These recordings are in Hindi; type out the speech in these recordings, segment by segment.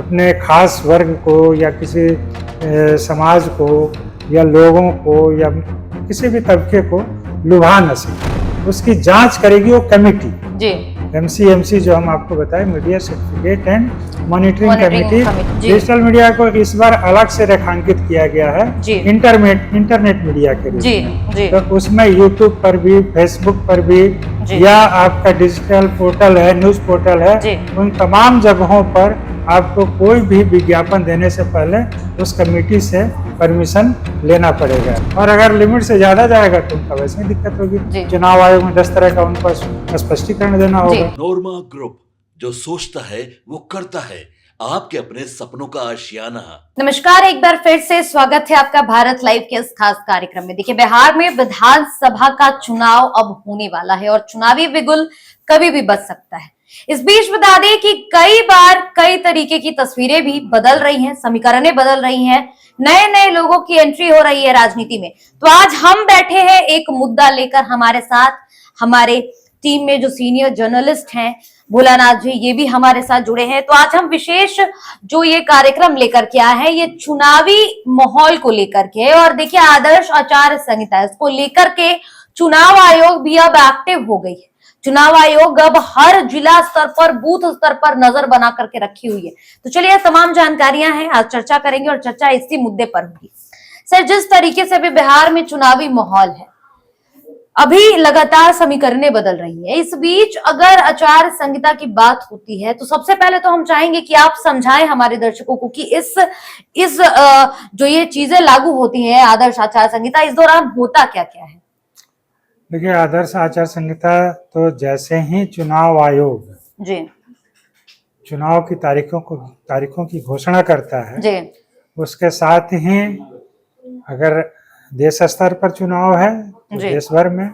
अपने खास वर्ग को या किसी समाज को या लोगों को या किसी भी तबके को लुभा न सके, उसकी जांच करेगी वो कमेटी जी। MCMC जो हम आपको बताए, media certificate and monitoring committee. Digital media को इस बार अलग से रेखांकित किया गया है इंटरनेट मीडिया के रूप में। तो उसमें यूट्यूब पर भी, फेसबुक पर भी या आपका डिजिटल पोर्टल है, न्यूज पोर्टल है, उन तमाम जगहों पर आपको कोई भी विज्ञापन देने से पहले उस कमेटी से परमिशन लेना पड़ेगा, और अगर लिमिट से ज्यादा जाएगा तो उनका वैसे ही दिक्कत होगी। चुनाव आयोग में 10 तरह का उनको स्पष्टीकरण देना होगा। नोरमा ग्रुप, जो सोचता है वो करता है, आपके अपने सपनों का आशियाना। नमस्कार, एक बार फिर से स्वागत है आपका भारत लाइव के इस खास कार्यक्रम में। देखिए, बिहार में विधानसभा का चुनाव अब होने वाला है और चुनावी बिगुल कभी भी बच सकता है। इस बीच बता दें कि कई बार कई तरीके की तस्वीरें भी बदल रही हैं, समीकरणें बदल रही हैं, नए नए लोगों की एंट्री हो रही है राजनीति में। तो आज हम बैठे हैं एक मुद्दा लेकर, हमारे साथ हमारे टीम में जो सीनियर जर्नलिस्ट हैं भोलानाथ जी, ये भी हमारे साथ जुड़े हैं। तो आज हम विशेष जो ये कार्यक्रम लेकर के आए हैं, ये चुनावी माहौल को लेकर के, और देखिए आदर्श आचार संहिता, इसको लेकर के चुनाव आयोग भी अब एक्टिव हो गई है। चुनाव आयोग अब हर जिला स्तर पर, बूथ स्तर पर नजर बना करके रखी हुई है। तो चलिए, तमाम जानकारियां हैं, आज चर्चा करेंगे और चर्चा इसी मुद्दे पर होगी। सर, जिस तरीके से भी बिहार में चुनावी माहौल है, अभी लगातार समीकरणें बदल रही है, इस बीच अगर आचार संहिता की बात होती है तो सबसे पहले तो हम चाहेंगे कि आप समझाएं हमारे दर्शकों को कि इस जो ये चीजें लागू होती हैं, आदर्श आचार संहिता, इस दौरान होता क्या क्या है। देखिए, आदर्श आचार संहिता तो जैसे ही चुनाव आयोग जी चुनाव की तारीखों की घोषणा करता है जी, उसके साथ ही अगर देश स्तर पर चुनाव है तो देश भर में,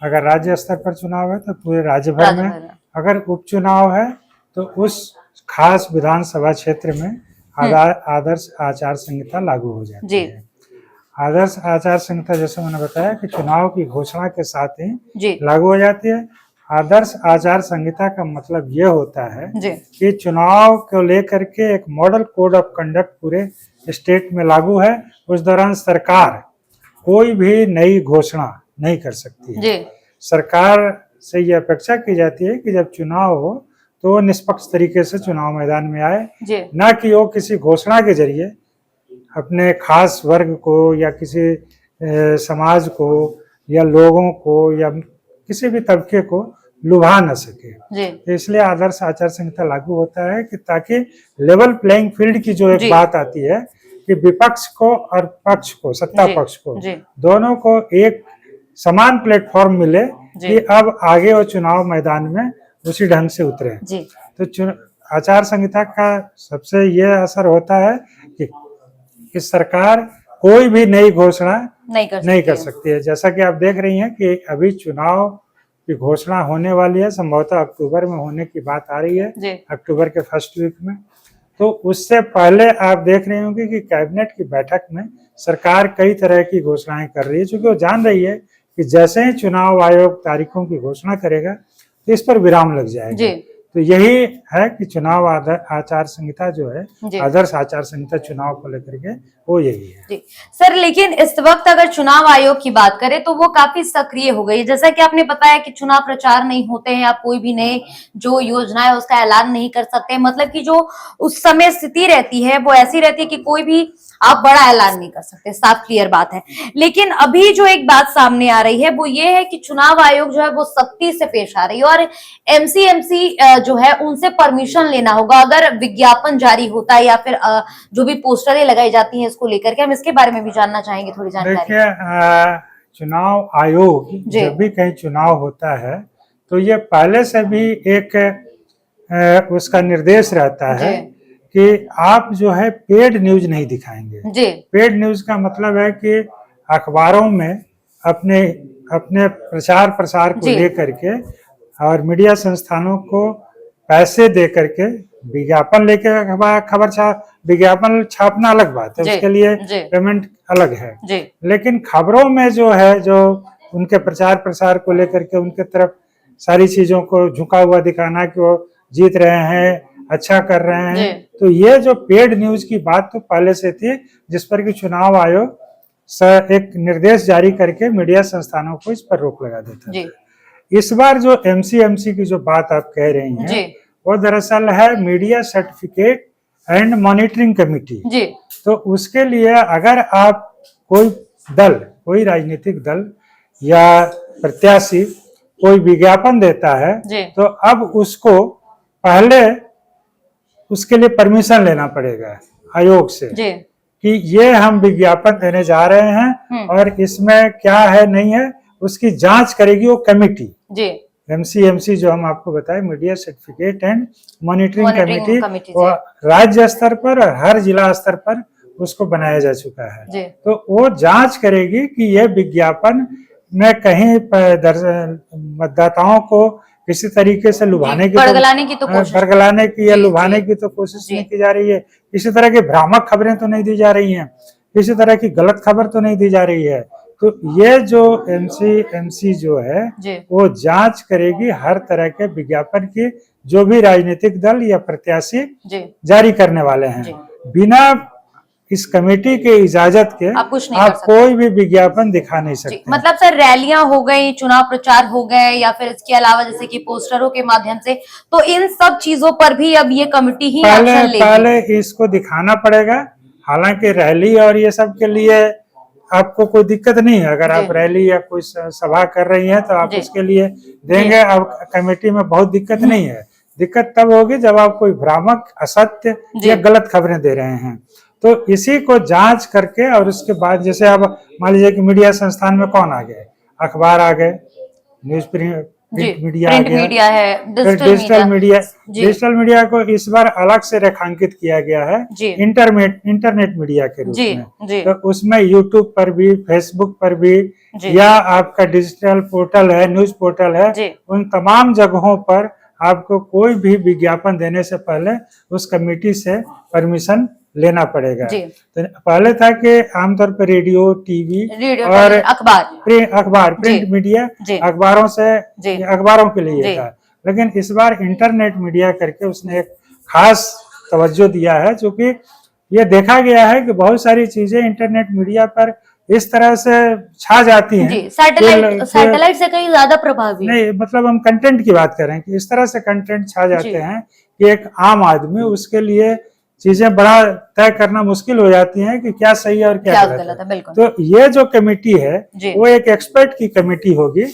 अगर राज्य स्तर पर चुनाव है तो पूरे राज्य भर में, अगर उपचुनाव है तो उस खास विधानसभा क्षेत्र में आदर्श आचार संहिता लागू हो जाती है। आदर्श आचार संहिता, जैसे मैंने बताया, कि चुनाव की घोषणा के साथ ही लागू हो जाती है। आदर्श आचार संहिता का मतलब ये होता है कि चुनाव को लेकर के एक मॉडल कोड ऑफ कंडक्ट पूरे स्टेट में लागू है। उस दौरान सरकार कोई भी नई घोषणा नहीं कर सकती है। सरकार से ये अपेक्षा की जाती है कि जब चुनाव हो तो वो निष्पक्ष तरीके से चुनाव मैदान में आए, न कि वो किसी घोषणा के जरिए अपने खास वर्ग को या किसी समाज को या लोगों को या किसी भी तबके को लुभा न सके। तो इसलिए आदर्श आचार संहिता लागू होता है कि ताकि लेवल प्लेइंग फील्ड की जो एक बात आती है कि विपक्ष को और पक्ष को, सत्ता पक्ष को, दोनों को एक समान प्लेटफॉर्म मिले कि अब आगे वो चुनाव मैदान में उसी ढंग से उतरे। तो आचार संहिता का सबसे ये असर होता है कि सरकार कोई भी नई घोषणा नहीं कर सकती है। जैसा कि आप देख रही हैं कि अभी चुनाव की घोषणा होने वाली है, संभवतः अक्टूबर में होने की बात आ रही है, अक्टूबर के फर्स्ट वीक में। तो उससे पहले आप देख रहे होंगे कि कैबिनेट की बैठक में सरकार कई तरह की घोषणाएं कर रही है, क्योंकि वो जान रही है कि जैसे ही चुनाव आयोग तारीखों की घोषणा करेगा तो इस पर विराम लग जाएगा। तो यही है कि चुनाव आचार संहिता जो है, आदर्श आचार संहिता चुनाव को लेकर के, वो यही है जी। सर, लेकिन इस वक्त अगर चुनाव आयोग की बात करें तो वो काफी सक्रिय हो गई है। जैसा कि आपने बताया कि चुनाव प्रचार नहीं होते हैं, आप कोई भी नए जो योजना है उसका ऐलान नहीं कर सकते, मतलब कि जो उस समय स्थिति रहती है वो ऐसी रहती है कि कोई भी आप बड़ा ऐलान नहीं कर सकते, साफ क्लियर बात है। लेकिन अभी जो एक बात सामने आ रही है वो ये है कि चुनाव आयोग जो है वो सख्ती से पेश आ रही है और MCMC जो है उनसे परमिशन लेना होगा अगर विज्ञापन जारी होता है या फिर जो भी पोस्टरें लगाई जाती हैं इसको लेकर के। हम इसके बारे में भी जानना चाहेंगे, थोड़ी जानकारी। देखिए, चुनाव आयोग जब भी कहीं चुनाव होता है तो ये पहले से भी एक उसका निर्देश रहता है कि आप जो है पेड न्यूज नहीं दिखाएंगे। पेड न्यूज का मतलब है कि अखबारों में अपने प्रचार प्रसार को लेकर के और मीडिया संस्थानों को पैसे दे करके विज्ञापन लेके विज्ञापन छापना अलग बात है, उसके लिए पेमेंट अलग है। लेकिन खबरों में जो है, जो उनके प्रचार प्रसार को लेकर के उनके तरफ सारी चीजों को झुका हुआ दिखाना कि वो जीत रहे हैं, अच्छा कर रहे जी। हैं। तो ये जो पेड न्यूज की बात तो पहले से थी, जिस पर कि चुनाव आयोग एक निर्देश जारी करके मीडिया संस्थानों को इस पर रोक लगा देता जी। था। इस बार जो एमसीएमसी की जो बात आप कह रही हैं, जी। वो दरअसल है media certificate and monitoring committee. जी। तो उसके लिए अगर आप कोई दल, कोई राजनीतिक दल या प्रत्याशी कोई विज्ञापन देता है, जी। तो अब उसको पहले उसके लिए परमिशन लेना पड़ेगा आयोग से जी। कि ये हम विज्ञापन देने जा रहे हैं और इसमें क्या है नहीं है, उसकी जांच करेगी वो कमेटी। जी। एमसीएमसी जो हम आपको बताए, media certificate and monitoring committee, जी। राज्य स्तर पर और हर जिला स्तर पर उसको बनाया जा चुका है। जी। तो वो जांच करेगी कि ये विज्ञापन में कहीं मतदाताओं को किसी तरीके से लुभाने की, बरगलाने की तो कोशिश, बरगलाने की या जी, लुभाने जी, की तो कोशिश जी, नहीं की जा रही है। किसी तरह की भ्रामक खबरें तो नहीं दी जा रही हैं, किसी तरह की गलत खबर तो नहीं दी जा रही है। तो ये जो एमसी जो है वो जांच करेगी हर तरह के विज्ञापन की, जो भी राजनीतिक दल या प्रत्याशी जारी करने वाले हैं। बिना इस कमेटी के इजाजत के आप कुछ नहीं आप कर सकते, कोई भी विज्ञापन दिखा नहीं सकते। मतलब सर रैलियां हो गई, चुनाव प्रचार हो गए, या फिर इसके अलावा जैसे कि पोस्टरों के माध्यम से, तो इन सब चीजों पर भी अब ये कमेटी ही एक्शन लेगी। पहले इसको दिखाना पड़ेगा। हालांकि रैली और ये सब के लिए आपको कोई दिक्कत नहीं है, अगर आप रैली या कोई सभा कर रही हैं तो आप उसके लिए देंगे। अब कमेटी में बहुत दिक्कत नहीं है। दिक्कत तब होगी जब आप कोई भ्रामक, असत्य या गलत खबरें दे रहे हैं। तो इसी को जांच करके और उसके बाद, जैसे अब मान लीजिए कि मीडिया संस्थान में कौन आ गए, अखबार आ गए, न्यूज प्रिंट मीडिया आ गया, है, डिजिटल मीडिया को इस बार अलग से रेखांकित किया गया है इंटरनेट मीडिया के रूप में। तो उसमें यूट्यूब पर भी, फेसबुक पर भी, या आपका डिजिटल पोर्टल है, न्यूज पोर्टल है, उन तमाम जगहों पर आपको कोई भी विज्ञापन देने से पहले उस कमेटी से परमिशन लेना पड़ेगा। तो पहले था कि आमतौर पर रेडियो, टीवी और अखबार प्रिंट मीडिया, अखबारों के लिए था। लेकिन इस बार इंटरनेट मीडिया करके उसने एक खास तवज्जो दिया है, क्योंकि ये देखा गया है कि बहुत सारी चीजें इंटरनेट मीडिया पर इस तरह से छा जाती हैं। सैटेलाइट से कहीं ज्यादा प्रभावी नहीं, मतलब हम कंटेंट की बात करें कि इस तरह से कंटेंट छा जाते हैं कि एक आम आदमी, उसके लिए चीजें बड़ा तय करना मुश्किल हो जाती हैं कि क्या सही है और क्या गलत है। तो ये जो कमेटी है वो एक एक्सपर्ट की कमेटी होगी,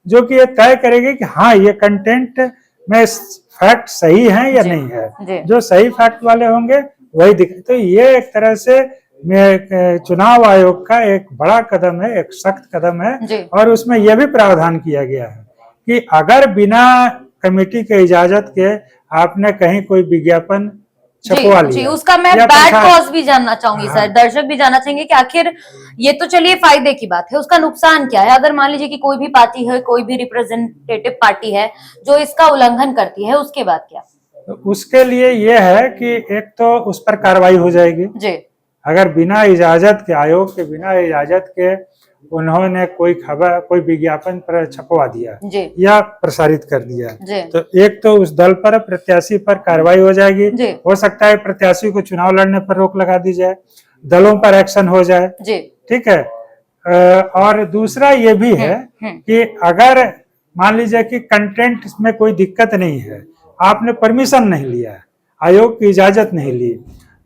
जो कि ये तय करेगी कि हाँ, ये कंटेंट में फैक्ट सही है या नहीं है। जो सही फैक्ट वाले होंगे वही दिखे। तो ये एक तरह से चुनाव आयोग का एक बड़ा कदम है, एक सख्त कदम है। और उसमें यह भी प्रावधान किया गया है कि अगर बिना कमेटी के इजाजत के आपने कहीं कोई विज्ञापन छपवा लिया, उसका मैं बैड कॉज भी जानना चाहूंगी। सर, दर्शक भी जानना चाहेंगे कि आखिर ये तो चलिए फायदे की बात है, उसका नुकसान क्या है? अगर मान लीजिए कि कोई भी पार्टी है, कोई भी रिप्रेजेंटेटिव पार्टी है जो इसका उल्लंघन करती है, उसके बाद क्या? उसके लिए ये है कि एक तो उस पर कार्रवाई हो जाएगी जी। अगर बिना इजाजत के, आयोग के बिना इजाजत के उन्होंने कोई खबर, कोई विज्ञापन पर छपवा दिया या प्रसारित कर दिया, तो एक तो उस दल पर, प्रत्याशी पर कार्रवाई हो जाएगी। हो सकता है प्रत्याशी को चुनाव लड़ने पर रोक लगा दी जाए, दलों पर एक्शन हो जाए, ठीक है। और दूसरा ये भी है कि अगर मान लीजिए कि कंटेंट में कोई दिक्कत नहीं है, आपने परमिशन नहीं लिया, आयोग की इजाजत नहीं ली,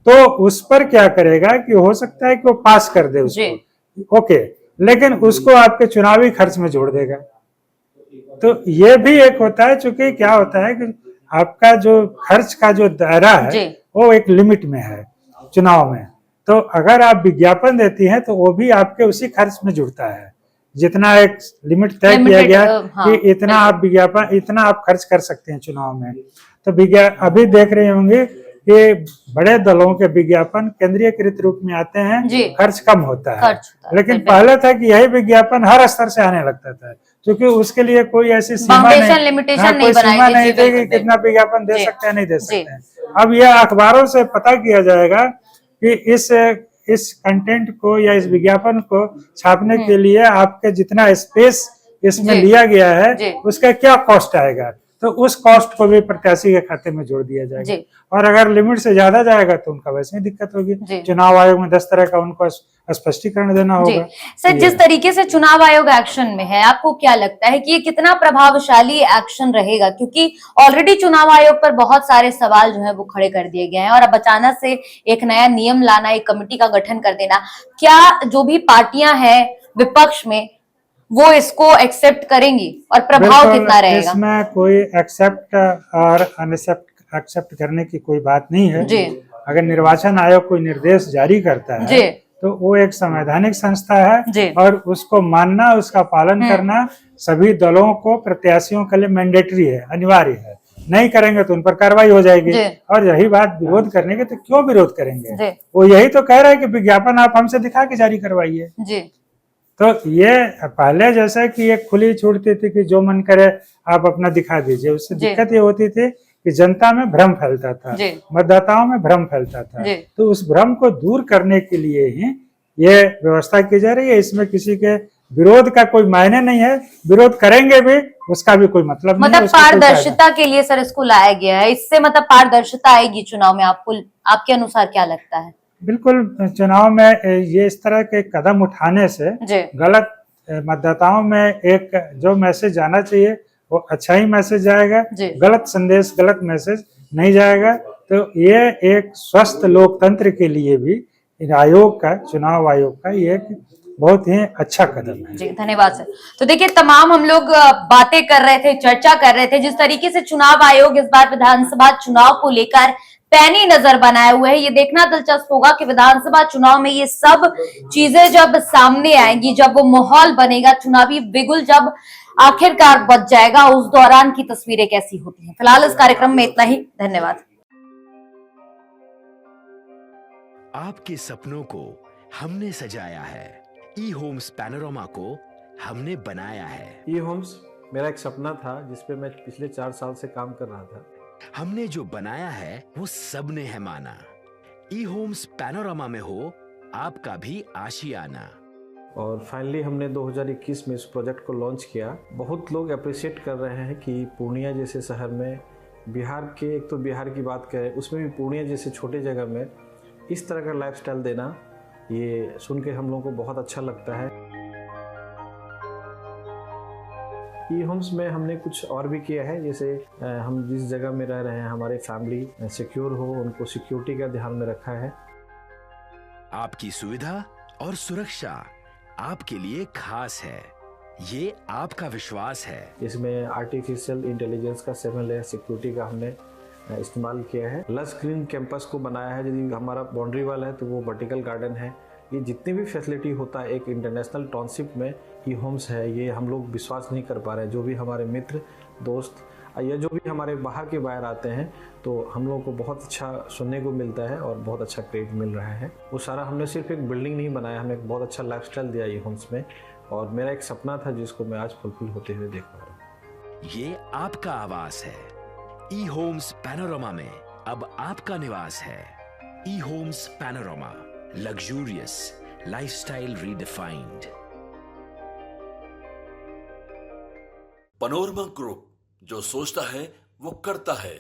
तो उस पर क्या करेगा कि हो सकता है कि वो पास कर दे उसको, ओके, लेकिन उसको आपके चुनावी खर्च में जोड़ देगा। तो ये भी एक होता है, चूंकि क्या होता है कि आपका जो खर्च का जो दायरा है वो एक लिमिट में है चुनाव में। तो अगर आप विज्ञापन देती हैं तो वो भी आपके उसी खर्च में जुड़ता है, जितना एक लिमिट तय किया गया कि इतना आप विज्ञापन, इतना आप खर्च कर सकते हैं चुनाव में। तो अभी देख रहे होंगे कि बड़े दलों के विज्ञापन केंद्रीयकृत रूप में आते हैं, खर्च कम होता है। लेकिन पहले था कि यही विज्ञापन हर स्तर से आने लगता था, क्योंकि उसके लिए कोई ऐसी सीमा नहीं थी कि कितना विज्ञापन दे सकते हैं, नहीं दे सकते हैं। अब यह अखबारों से पता किया जाएगा कि इस कंटेंट को या इस विज्ञापन को छापने के लिए आपके जितना स्पेस इसमें लिया गया है उसका क्या कॉस्ट आएगा। तो उस कॉस्ट को भी प्रत्याशी के खाते में जोड़ दिया जाएगा। और अगर लिमिट से ज्यादा जाएगा तो उनका वैसे ही दिक्कत होगी। चुनाव आयोग में 10 तरह का उनको स्पष्टीकरण देना होगा। सर, जिस तरीके से चुनाव आयोग एक्शन में है, आपको क्या लगता है कि ये कितना प्रभावशाली एक्शन रहेगा? क्योंकि ऑलरेडी चुनाव आयोग पर बहुत सारे सवाल जो है वो खड़े कर दिए गए हैं, और अब अचानक से एक नया नियम लाना, एक कमेटी का गठन कर देना, क्या जो भी पार्टियां हैं विपक्ष में वो इसको एक्सेप्ट करेंगी और प्रभाव कितना रहेगा? इसमें कोई एक्सेप्ट और अनएक्सेप्ट करने की कोई बात नहीं है। अगर निर्वाचन आयोग कोई निर्देश जारी करता है तो वो एक संवैधानिक संस्था है और उसको मानना, उसका पालन करना सभी दलों को, प्रत्याशियों के लिए मैंडेटरी है, अनिवार्य है। नहीं करेंगे तो उन पर कार्रवाई हो जाएगी। और यही बात विरोध करने की, तो क्यों विरोध करेंगे? वो यही तो कह रहा है कि विज्ञापन आप हमसे दिखा के जारी करवाइए। तो ये पहले जैसा कि एक खुली छूटती थी कि जो मन करे आप अपना दिखा दीजिए, उससे दिक्कत ये होती थी कि जनता में भ्रम फैलता था, मतदाताओं में भ्रम फैलता था। तो उस भ्रम को दूर करने के लिए ही ये व्यवस्था की जा रही है। इसमें किसी के विरोध का कोई मायने नहीं है, विरोध करेंगे भी उसका भी कोई मतलब नहीं है। मतलब पारदर्शिता के लिए सर इसको लाया गया है, इससे मतलब पारदर्शिता आएगी चुनाव में। आपके अनुसार क्या लगता है? बिल्कुल, चुनाव में ये इस तरह के कदम उठाने से गलत मतदाताओं में एक जो मैसेज जाना चाहिए वो अच्छा ही मैसेज जाएगा, गलत संदेश, गलत मैसेज नहीं जाएगा। तो ये एक स्वस्थ लोकतंत्र के लिए भी आयोग का, चुनाव आयोग का ये एक बहुत ही अच्छा कदम है। जी, धन्यवाद सर। तो देखिए, तमाम हम लोग बातें कर रहे थे, चर्चा कर रहे थे, जिस तरीके से चुनाव आयोग इस बार विधानसभा चुनाव को लेकर पैनी नजर बनाए हुए है। ये देखना दिलचस्प होगा कि विधानसभा चुनाव में ये सब चीजें जब सामने आएंगी, जब वो माहौल बनेगा, चुनावी बिगुल जब आखिरकार बच जाएगा, उस दौरान की तस्वीरें कैसी होती हैं। फिलहाल इस कार्यक्रम में इतना ही। धन्यवाद। आपके सपनों को हमने सजाया है, ई होम्स पैनोरमा को हमने बनाया है। ई होम्स मेरा एक सपना था जिसपे मैं पिछले 4 साल से काम कर रहा था। हमने जो बनाया है वो सबने है माना। ई होम्स पैनोरमा में हो आपका भी आशियाना। और फाइनली हमने 2021 में इस प्रोजेक्ट को लॉन्च किया। बहुत लोग अप्रिशिएट कर रहे हैं कि पूर्णिया जैसे शहर में, बिहार के, एक तो बिहार की बात करें उसमें भी पूर्णिया जैसे छोटे जगह में इस तरह का लाइफस्टाइल देना, ये सुन के हम लोगों को बहुत अच्छा लगता है। ई होम्स में हमने कुछ और भी किया है, जैसे हम जिस जगह में रह रहे हैं हमारे फैमिली सिक्योर हो, उनको सिक्योरिटी का ध्यान में रखा है। आपकी सुविधा और सुरक्षा आपके लिए खास है, ये आपका विश्वास है। इसमें आर्टिफिशियल इंटेलिजेंस का 7 लेयर सिक्योरिटी का हमने इस्तेमाल किया है। लस ग्रीन कैंपस को बनाया है। यदि हमारा बाउंड्री वाल है तो वो वर्टिकल गार्डन है। ये जितनी भी फैसिलिटी होता है एक इंटरनेशनल टाउनशिप में ई होम्स है, ये हम लोग विश्वास नहीं कर पा रहे हैं। जो भी हमारे मित्र, दोस्त या जो भी हमारे बाहर के बाहर आते हैं तो हम लोगों को बहुत अच्छा सुनने को मिलता है और बहुत अच्छा क्रेडिट मिल रहा है। वो सारा हमने सिर्फ एक बिल्डिंग नहीं बनाया, हमने एक बहुत अच्छा लाइफस्टाइल दिया ई होम्स में, और मेरा एक सपना था जिसको मैं आज फुलफिल होते हुए देख पा रहा हूँ। ये आपका आवास है। ई होम्स पैनोरमा में अब आपका निवास है। E homes panorama, luxurious lifestyle redefined. Panorama group, जो सोचता है वो करता है।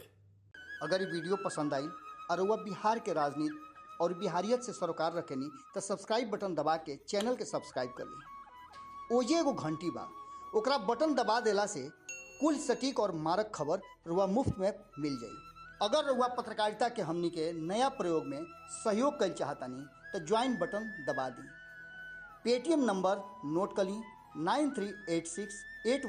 अगर ये वीडियो पसंद आई और वह बिहार के राजनीति और बिहारियत से सरोकार रखेनी तो सब्सक्राइब बटन दबा के चैनल के सब्सक्राइब कर ली। ओजे एगो घंटी बा, ओकरा बटन दबा देला से कुल सटीक और मारक खबर रुआ मुफ्त में मिल जाई। अगर रुआ पत्रकारिता के हमनी के नया प्रयोग में सहयोग कर चाहतानी तो ज्वाइन बटन दबा दी। पेटीएम नंबर नोट कर ली 938681